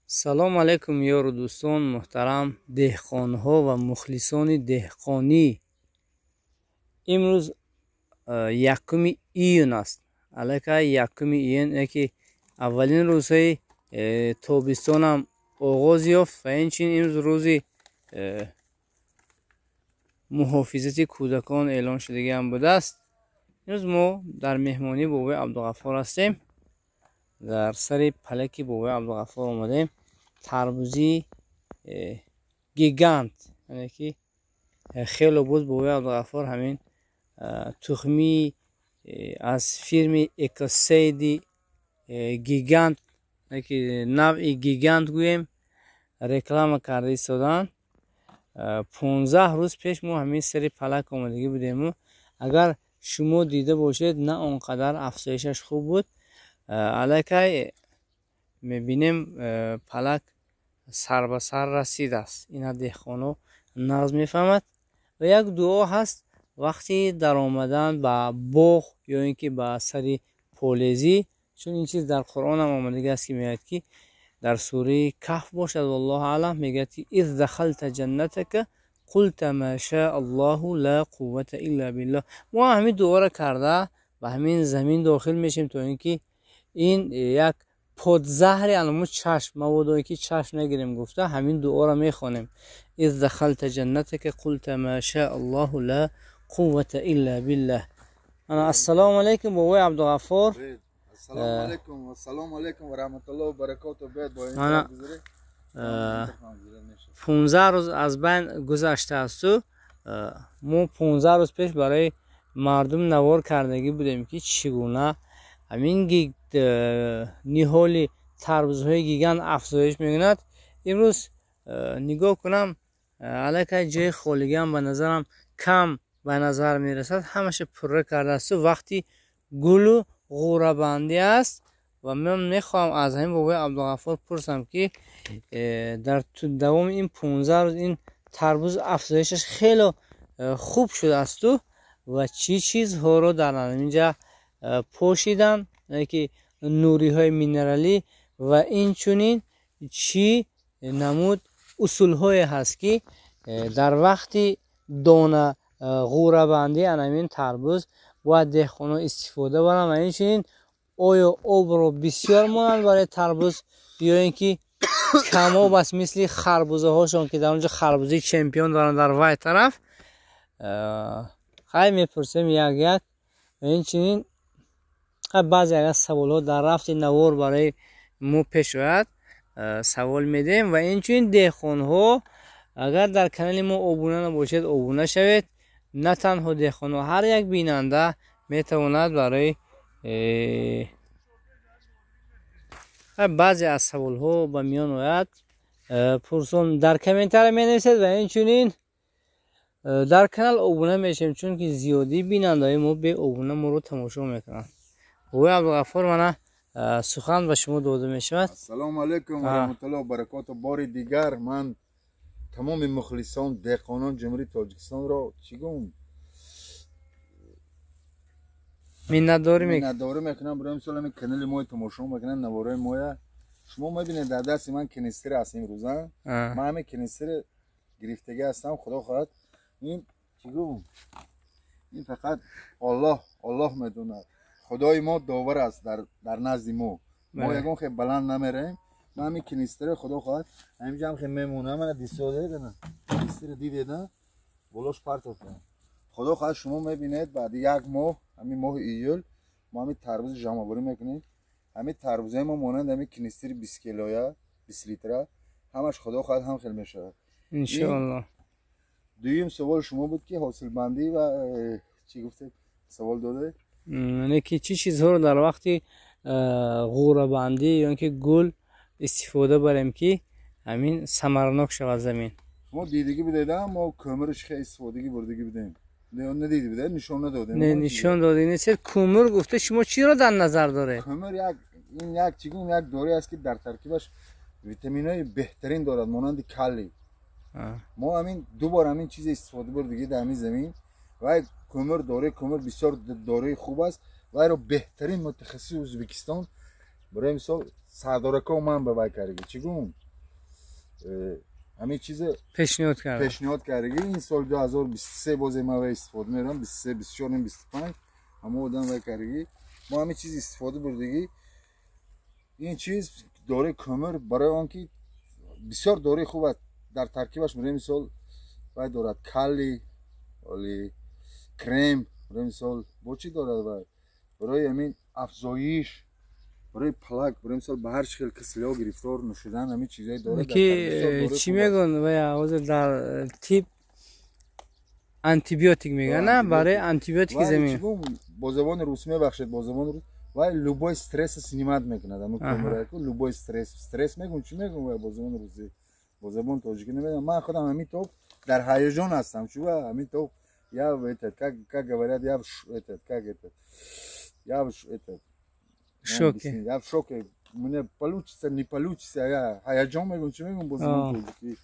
салом алайкум ёру дӯстон муҳтарам, деҳқонҳо ва мухлисони деҳқонӣ. имрӯз 1 июн аст. Аллакай 1 июн яке аввалин рӯзҳои тобистонам оғоз ёфт ва инчунин имрӯз рӯзи муҳофизати кӯдакон эълон шудагиам будааст. имрӯз мо дар меҳмонӣ бобои Абдуғаффор ҳастем. дар сари палаки бобои Абдуғаффор омадем. тарбузи гигант, яъне ки хело буд бобои Абдуғаффор ҳамин тухми аз фирми Экосейди гигант, яки навъи гигант гӯем, реклама карда истодаанд. 15 рӯз пеш мо ҳамин сари палак омадагӣ будему. агар шумо дида бошед, на он қадар афзоишаш хуб буд. аллакай мебинем палак сар ба сар расидааст. ина деҳқоно нағз мефаҳмад. ва як дуо ҳаст вақти даромадан ба боғ ё ин ки ба сари полезӣ, чун ин чиз дар Қуръон ҳам омадагӣ аст ки мегӯяд ки дар сураи Каҳф бошад, валлоҳу аълам, мегӯяд ки из дахалта ҷаннатака қулта ма шаа Аллоҳу ла қуввата илла биллоҳ. мо ҳамин дуоро карда ба ҳамин замин дохил мешем, то ин ки ин як подзаҳри аламу чашм, мабодо ки чашм нагирем гуфта, ҳамин дуоро мехонем. из дахалта ҷаннатака қулта ма шаа Аллоҳу ла қуввата илла биллоҳ. ассалому алайкум бобои Абдуғаффор. Assalomu alaykum va assalomu alaykum va rahmatullohi va barakatuh. Mana 15 рӯз аз байн гузаштаасту. мо 15 рӯз пеш барои мардум навор кардагӣ будем ки чӣ гуна ҳамин ниҳоли тарбузҳои гигант афзоиш мекунад. имрӯз нигоҳ кунам, аллакай ҷои холигиам ба назарам кам ба назар мерасад. ҳамаша пурра кардаасту. вақти гулу ғурабандӣ аст ва ман мехоҳам аз ҳамин бобои Абдуғаффор пурсам ки дар давоми ин 15 рӯз ин тарбуз афзоишаш хело хуб шудаасту ва чӣ чизҳоро дар инҷа пошидан, яки нуриҳои минералӣ ва инчунин чӣ намуд усулҳое ҳаст ки дар вақти дона ғурабандӣ анамин тарбуз бояд деҳқонон истифода баранд. ва инчунин оё обро бисёр монанд барои тарбуз ё ин ки камоб аст, мисли харбузаҳошон ки дар онҷо харбузаи чемпион доранд дар вай тараф. хай мепурсем як як. ва инчунин баъзе агар саволҳо дар рафти навор барои мо пеш ояд, савол медем. ва инчунин деҳқонҳо, агар дар канали мо обуна набошед, обуна шавед. на танҳо деҳқонҳо, ҳар як бинанда метавонад барои баъзе аз саволҳо ба миён ояд, пурсон дар комментария менависед ва инчунин дар канал обуна мешавем, чунки зиёдии бинандаҳои мо бе обуна моро тамошо мекунанд. бобои Абдуғаффор, мана сухан ба шумо дода мешавад. Ассалому алайкум ва rahmatullohi va barakatuh. бори дигар ман тамоми мухлисон деҳқонон ҷумҳурии Тоҷикистонро чӣ гум миннатдорӣ мекунам. барои мисол ҳамин канали мои тамошо мекунанд, навораи моя. шумо мебинед дар дасти ман канистр аст имрӯза. ман ҳамин канистр гирифтагӣ ҳастам. худо хоҳад ин чӣ гум ин фақат Аллоҳ медонад. худои мо довар аст дар назди мо. мо ягон хеле баланд намераем. ман ҳамин канистр худо хоҳад ҳаминҷа ҳам хеле мемонам. мана дистодедана канистр дидеда болош партов кунам. худо хоҳад шумо мебинед баъди як моҳ, ҳамин моҳи июл, мо ҳамин тарбузи ҷамъоварӣ мекунем. ҳамин тарбузаи мо монанд ҳамин канистри 20 килоя 20 литра ҳамаш худо хоҳад ҳам хел мешавад иншоаллоҳ. дуюм савол шумо буд ки ҳосилбандӣ ва чӣ гуфтед савол додед? яъне ки чӣ чизҳоро дар вақти ғурабандӣ ё ин ки гул истифода барем ки ҳамин самаранок шавад замин. шумо дидагӣ будеда мо кӯмирш хеле истифодагӣ бурдагӣ будем. надиди будед? нишон надодем? не, нишон додӣ нест. кӯмир гуфта шумо чиро дар назар доред? кӯмир як чигум як дорӣ аст ки дар таркибаш витаминҳои беҳтарин дорад, монанди калий. мо ҳамин ду бор ҳамин чиз истифода бурдагӣ дар ҳамин замин. вай кӯмир бисёр дории хуб аст. вайро беҳтарин мутахассиси Ӯзбекистон برای مثال سردارکا من به وای کردگی چیگون همین چیز پیشنهاد کردگی این سال 2023 باز ما وای استفاده میرم 23 24 25 همه آدم وای کردگی ما همین چیز استفاده بردگی این چیز داره کمر برای آنکه بسیار داره خوب است در ترکیبش برای مثال باید دارد کالی ولی کرم برای مثال با چی دارد برای همین افزایش برای پلاک برای مثال به هر شکل کسی‌ها گرفتار نشدن همین چیزایی داره که چی میگن و در تیپ آنتیبیوتیک میگن نه برای آنتیبیوتیک زمین با زبان روسی میبخشید با زبان روس وای لوبای استرس سینیمات میکنه دم کامرا کو لوبای استرس میگن چی میگن با زبان روسی با زبان تاجیکی نمیدونم من خودم همین تو در هیجان هستم شو همین تو یا этот как говорят я этот как это я это шоке я в шоке мне получится не получится я هیجان میگم چی میگم با زبان تاجیکی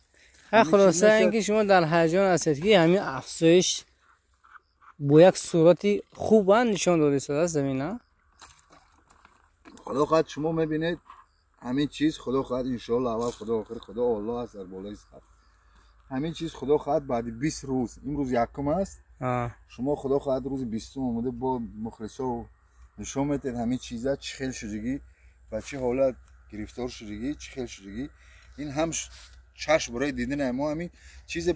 خلاصه اینکه شما در هیجان هستید که همین افزایش با یک صورتی خوب نشان داده شده است زمین خدا خواهد شما میبینید همین چیز خدا خواهد انشالله اول خدا آخر خدا الله است در بالای سر همین چیز خدا خواهد بعد 20 روز امروز یکم است شما خدا خواهد روز 20 اومده با مخلصا و نشون میدید همین چیزا چه خیلی شدگی و چه حالت گرفتار شدگی چه خیلی شدگی این هم چشم برای دیدن ما همین چیز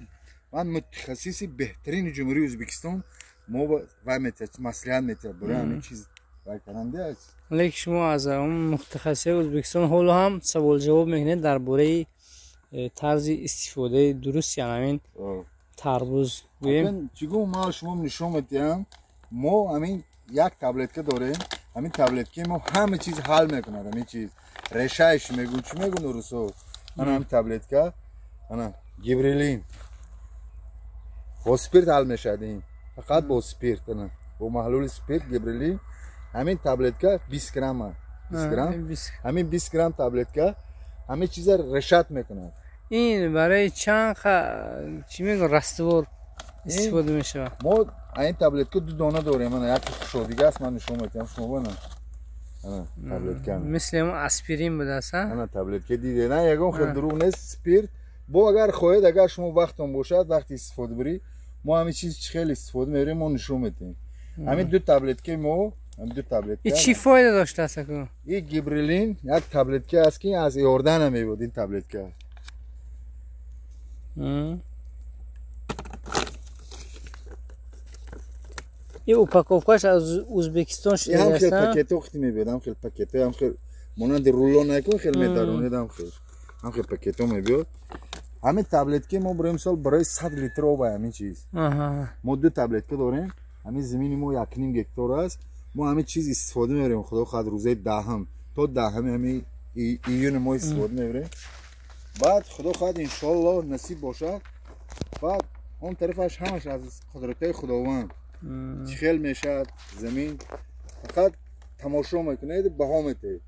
من متخصصی بهترین جمهوری ازبکستان ما و مصلحت میتونم برای همین چیز وای کننده است لیکن شما از اون متخصص ازبکستان حالا هم سوال جواب میکنید درباره طرز استفاده درست یعنی همین تربوز بگیم چیگو ما شما نشون میدیم ما همین یک تبلت که داریم همین تبلت که ما همه چیز حل میکنه همین چیز رشایش میگو چی میگو درستو من همین تبلت که انا گیبریلین با اسپریت حل میشدیم فقط با اسپریت نه با محلول اسپریت گیبریلین همین تبلت که 20 گرم 20 گرم همین 20 گرم تبلت که همه چیز رشات میکنه این برای چند چی میگن رستور استفاده میشه ما این تبلت که 2 دانه داریم من یک شودیگه است من نشون میدم شما ببینید تبلت که مثل اون اسپرین بوده است نه تبلت که دیده نه یگان خیلی دروغ نیست اسپریت با اگر خواهید اگر شما وقتتون باشد وقتی استفاده بری ما همین چیز خیلی استفاده میبریم ما نشون میدیم همین 2 تبلت که ما هم 2 تبلت این چی فایده داشته است که این گیبریلین یک تبلت که است که از یاردن هم میبود این تبلت که این اوپاکوفکاش از ازبکستان شده است هم خیلی پاکت وقتی میبود هم خیلی پاکت هم خیلی مانند رولون نکن خیلی میدارونید هم خیلی پاکت هم میبود همین تبلت که ما برای مثال برای 100 لیتر آب همین چیز ما 2 تبلت که داریم همین زمین ما 1.5 هکتار است ما همین چیز استفاده میبریم خدا خواهد روزه دهم تا دهم همین ایون ما استفاده میبریم بعد خدا خواهد انشالله نصیب باشد بعد اون طرفش همش از قدرت خداوند چخیل میشد زمین فقط تماشا میکنید بها میتید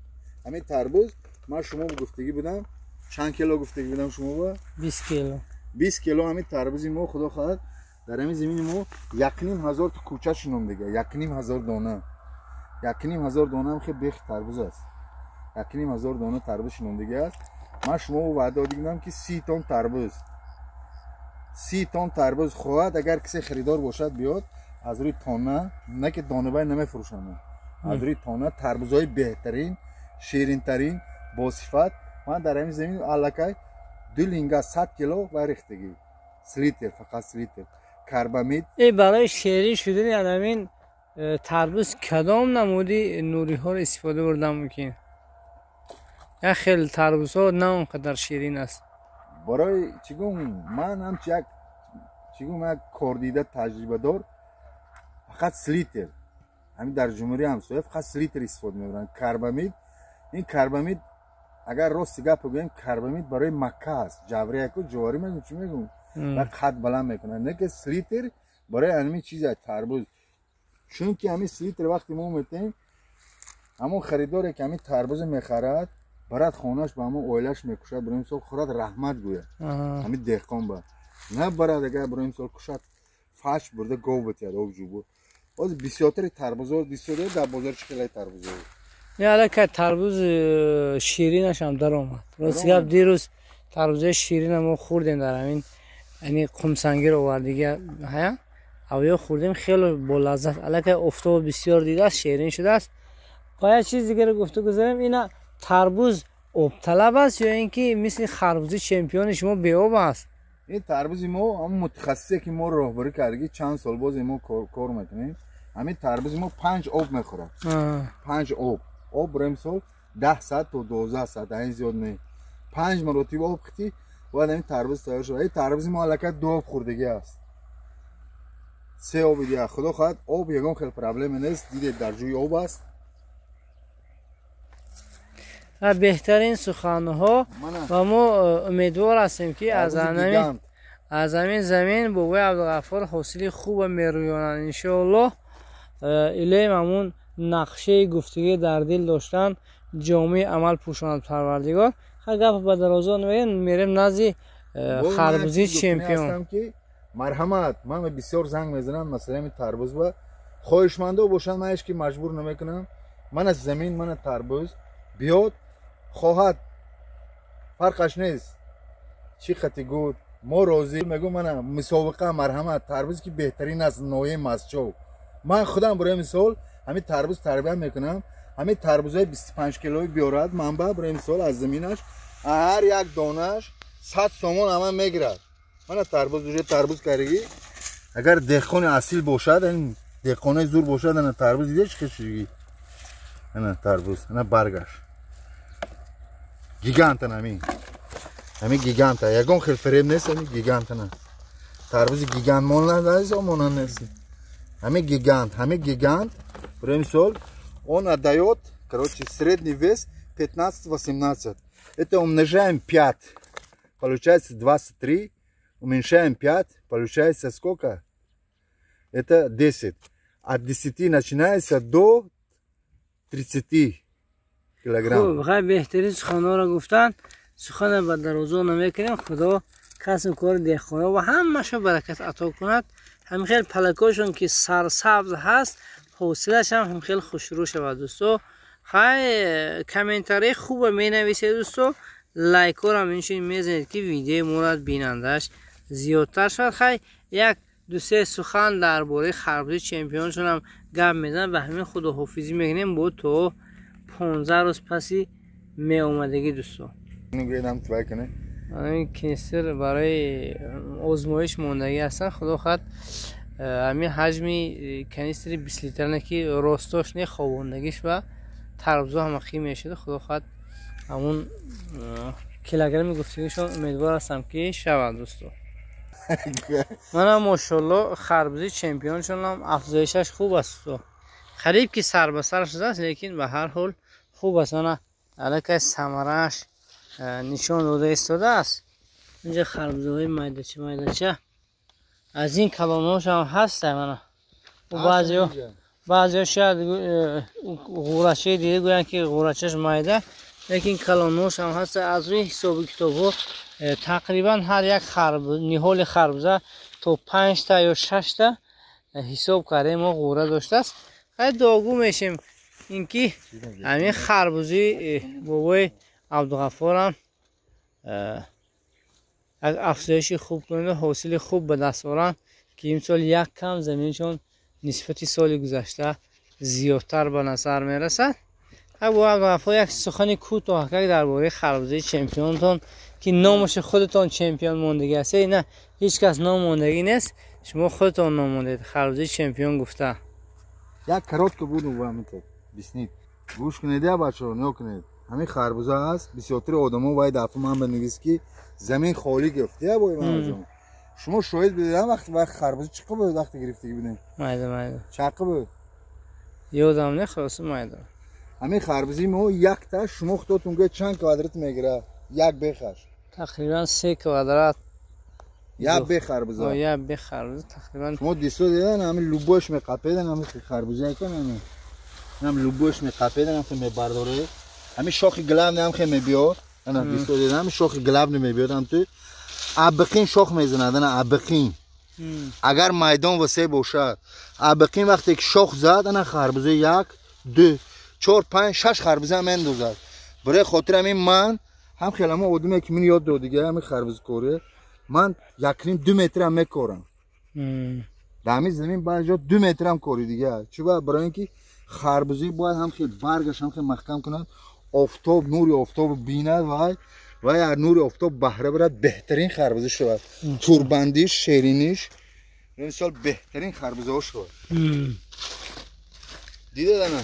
همین تربوز من شما گفتگی بدم چند کیلو گفتگی بدم شما با 20 کیلو 20 کیلو همین تربوز ما خدا خواهد در همین زمین ما 1.5 هزار تا کوچه شنم دیگه 1.5 هزار دانه 1.5 هزار دانه هم خیلی بیخ تربوز است 1.5 هزار دانه تربوز شنم دیگه است من شما وعده دادم که 30 تن تربوز 30 تن تربوز خواهد اگر کسی خریدار باشد بیاد از روی تانه نه که دانه بای نمیفروشم از روی تانه تربوزهای بهترین شیرین ترین با صفت من در همین زمین الکای 2 لینگا 100 کیلو و ریختگی 3 لیتر فقط 3 لیتر کربامید ای برای شیرین شدن یعنی همین تربوز کدام نمودی نوری ها رو استفاده بردم ممکن یا خیلی تربوز ها نه اونقدر شیرین است برای چیگون من هم چیگون یک کاردیده تجربه دار فقط 3 لیتر همین در جمهوری همسایه فقط 3 لیتر استفاده میبرن کربامید این کربامید اگر راست گپ بگیم کربامید برای مکه است جوری کو جواری میگن چی میگن و خط بلند میکنن نه که 3 لیتر برای همین چیزا تربوز چون که همین 3 لیتر وقتی ما میتیم همون خریداری که همین تربوز میخرد برات خونش با همون اویلش میکشه برای مثال خورد رحمت گوید همین دهقان با نه برات اگر برای مثال کشد فاش برده گاو بتید آب جوبو از بسیار تربوز بسیار در بازار چخیلی تربوز نه که تربوز شیرینش هم در اومد. راست گپ دیروز تربوز شیرین ما خوردیم در همین یعنی قمسنگی رو آوردیگه هیا اویا خوردیم خیلی با لذت الکی افتاد بسیار دیده است شیرین شده است. باید چیز دیگه رو گفته گذاریم اینا تربوز آب طلب است یا اینکه مثل خربوزه چمپیون شما بی آب است؟ این تربوز ما هم متخصصی که ما راهبری کردیم چند سال باز ما کار میکنیم. همین تربوز ما 5 آب میخوره. 5 آب بریم سال 10 ساعت تا 12 ساعت این زیاد نه. 5 مرتبه آب ختی بعد این تربوز تیار شد. این تربوز ما الکی 2 آب خوردگی است. 3 آب دیگه خدا خواهد آب یگان خیلی پرابلم نیست دیگه در جوی آب است. بهترین سخنها و ما امیدوار هستیم که از همین زمین با وی عبدالغفار حاصلی خوب میرویانند انشاءالله. الهی همون نقشه گفتگی در دل داشتن جامعه عمل پوشاند پروردگار. گپ به درازا میریم نزد خربوزه چمپیون. مرحمت من بسیار زنگ میزنم مثلا این تربوز و خواهشمنده باشن من که مجبور نمیکنم. من از زمین من تربوز بیاد خواهد فرقش نیست چی خطی گود ما راضی میگم من مسابقه مرحمت تربوز که بهترین از نوع مسجو من خودم برای مثال همین تربوز تربیت میکنم. همین تربوزای 25 کیلویی بیارد منبع برای مثال از زمینش هر یک دانش 100 سومون همه میگیرد. من تربوز دوجه تربوز کردگی اگر دهقان اصیل باشد این دهقانای زور باشد این تربوز دیده چه کشیگی این تربوز این برگش گیگانت همین گیگانت یگان خیلی فریب نیست همین گیگانت نه تربوز گیگانت مون نیست یا مون نیست همین گیگانت برای مثال он отдает короче средний вес 15-18. Это умножаем 5 получается 23 уменьшаем 5 получается сколько это 10 от 10 начинается до 30 کیلوگرم. خب بهترین سخن‌ها را گفتن سخن به درازا نمیکنیم. خدا کسب کار دهقانه و همه‌شو برکت عطا کند. هم خیلی پلکاشون که سرسبز هست حوصله‌اش هم خیلی خوشرو شود دوستو. خیلی کامنتاری خوب می نویسید دوستو. لایک رو هم اینجوری میزنید که ویدیو مورد بینندش زیادتر شد. خیلی یک دو سه سخن درباره خربوزه چمپیونشون هم گپ میزنن و همین خداحافظی میکنیم با تو 15 روز پسی می اومدگی دوستو. اینو توی کنه این کنیستر برای آزمایش موندگی هستن. خدا خواهد همین حجمی کنیستر 20 لیتر نکی راستاش نه خوابوندگیش و تربوزا هم خیلی میشده. خدا خواهد همون کیلوگرم گفتگیشون امیدوار هستم که شود دوستو. من هم ماشاءالله خربوزه چمپیون شدم افزایشش خوب است تو خریب که سر به سر شده است لیکن به هر حال خوب است. نه الکی ثمره‌اش نشان داده ایستاده است. اینجا خربوزه های میدهچه از این کلاناش هم هست. من و بعضی شاید غورچه دیده گویند که غورچهش میده لیکن کلاناش هم هست. از روی حساب کتاب ها تقریبا هر یک نهال خربوزه تا 5 تا یا 6 تا حساب کرده ما غوره داشته است. خیلی داغو میشیم اینکه همین خربوزه بابای عبدالغفار هم افزایش خوب کنند حاصل خوب به دست آورند که این سال یک کم زمینشون نسبت سال گذشته زیادتر به نظر میرسد. با عبدالغفار یک سخن کوتاه درباره خربوزه چمپیونتون که نامش خودتون چمپیون موندگی است. نه هیچ کس نام موندگی نیست شما خودتون نام موندید. خربوزه چمپیون گفته یک کراتکه буду вам это объяснить. گوش کنید یا بچه‌ها نگاه کنید. همین خربوزه است. بسیاری آدما باید دفعه من بنویس که زمین خالی گرفته یا باید من شما شاهد بدید وقت خربوزه چقدر بود وقتی گرفتگی بودین مایده چقدر بود یادم نه خلاص مایده. همین خربوزه ما یک تا شما خودتون گه چند کوادرات میگیره یک بخش تقریبا 3 کوادرات یا به خربوزه یا به خربوزه تقریبا شما دیسو دیدن همین لوبوش میقاپیدن همین خربوزه کنن هم لوبوش میقاپیدن هم میبرداره همین شاخ گلاب هم خیلی میبیاد انا دیسو دیدن همین شاخ گلاب نمیبیاد هم تو ابقین شاخ میزنن ابقین اگر میدان وسیع باشد ابقین وقتی که شاخ زد انا خربوزه یک دو 4 5 6 خربزه هم اندازد. برای خاطر همین من هم خیلی ما آدمی که من یاد داد دیگه همین خربزه کوره من 1.5 متر هم میکورم. در همین زمین باید جا 2 متر هم کوری دیگه. چرا؟ برای اینکه خربزه باید هم خیلی برگش هم خیلی محکم کند، آفتاب نور آفتاب بیند و یا نور آفتاب بهره برد بهترین خربزه شود. توربندیش شیرینیش مثال بهترین خربزه ها شود. دیده نه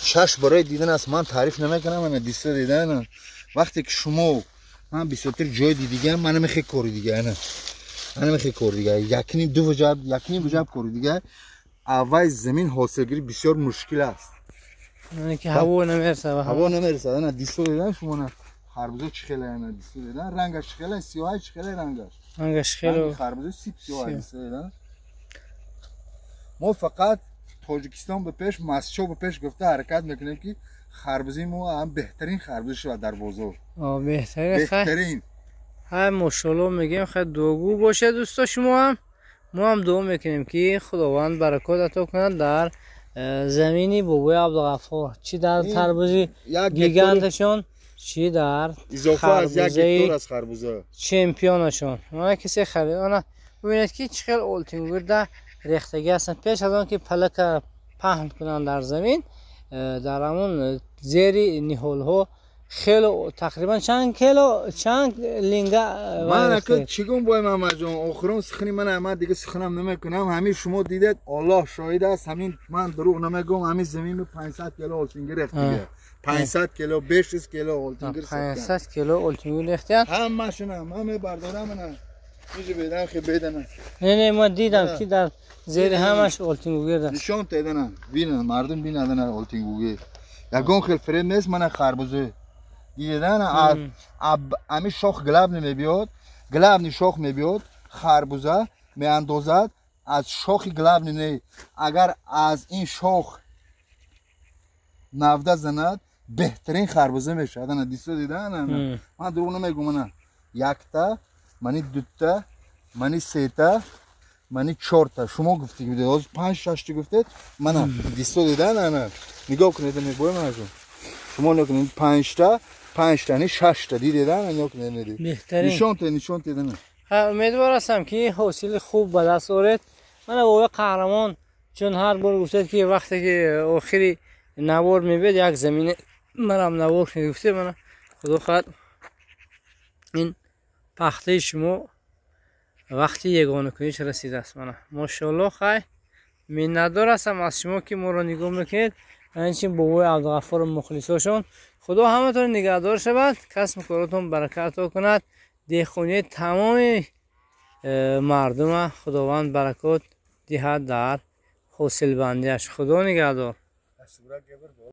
چش برای دیدن است، من تعریف نمیکنم، من دیسته دیدن وقتی که شما من بیشتر جای دیگه من نمیخوام کوری دیگه نه من نمیخوام کوری دیگه یکنی دو وجب کوری دیگه اول زمین حاصلگیری بسیار مشکل است. یعنی که هوا نمیرسه نه دیسته دیدن شما نه خربزه چخله نه دیسته دیدن رنگش چخله سیاه چخله رنگش خیلی خربزه سیاه دیسته دیدن. ما فقط تاجیکستان به پیش مسچو به پیش گفته حرکت میکنیم که خربزه ما هم بهترین خربزه شود در بازار. بهترین های ماشاءالله میگیم خیلی دوگو باشه دوستا. شما هم ما هم دعا میکنیم که خداوند برکات عطا کنه در زمینی بابای عبدالغفار، چی در خربزه گیگانتشون چی در خربزه چمپیونشون. ما کسی خرید انا ببینید که چقدر اولتینگور در ریختگی هستن. پیش از آن که پلک پهن کنن در زمین در همون زیر نیهول ها خیلی تقریبا چند لینگا من اکل چیگون باید محمد جان آخرون سخنی من احمد دیگه سخنم نمیکنم. همین شما دیدید الله شاهد است، همین من دروغ نمیگم، همین زمین 500 کیلو اولتینگر ریخت دیگه 500 کیلو 500 کیلو اولتینگر 500 کیلو اولتینگر ریختن همشون همه بردارم من میشه بدن خیلی بدن نه ما دیدم که در زیر همش اولتینگر داشت نشون تیدن ببینن مردم ببینن اولتینگر یگون خیلی فرید نیست. من خربزه دیدن امی شاخ گلاب نمیبیاد، گلاب نی شاخ میبیاد، خربزه میاندازد از شاخ گلاب نی. اگر از این شاخ 90 زند بهترین خربزه میشه. نه دیسو دیدن من دروغ نمیگم. نه یک تا منی دو تا منی سه تا منی 4 تا شما گفتید از 5 6 تا گفتید من دیسو دیدن نه نگاه کنید میگم من شما نکنید 5 تا 6 تا دیدن نگاه کنید نشون دیدن. امیدوار هستم که حاصل خوب به دست آورید. من بابا قهرمان چون هر بار گفتید که وقتی که آخری نوار میبید یک زمین منم نوار گفتید من خدا خواهد این پخته شما وقتی یگانه کنیش رسیده است. من ماشاءالله خیلی منتدار هستم از شما که ما رو نگاه میکنید. همچنین بابای عبدالغفار مخلصاشون خدا همتون نگهدار شود، کسب کارتون برکت کند، دهخونی تمام مردم خداوند برکات دهد در حاصل بندیش. خدا نگهدار.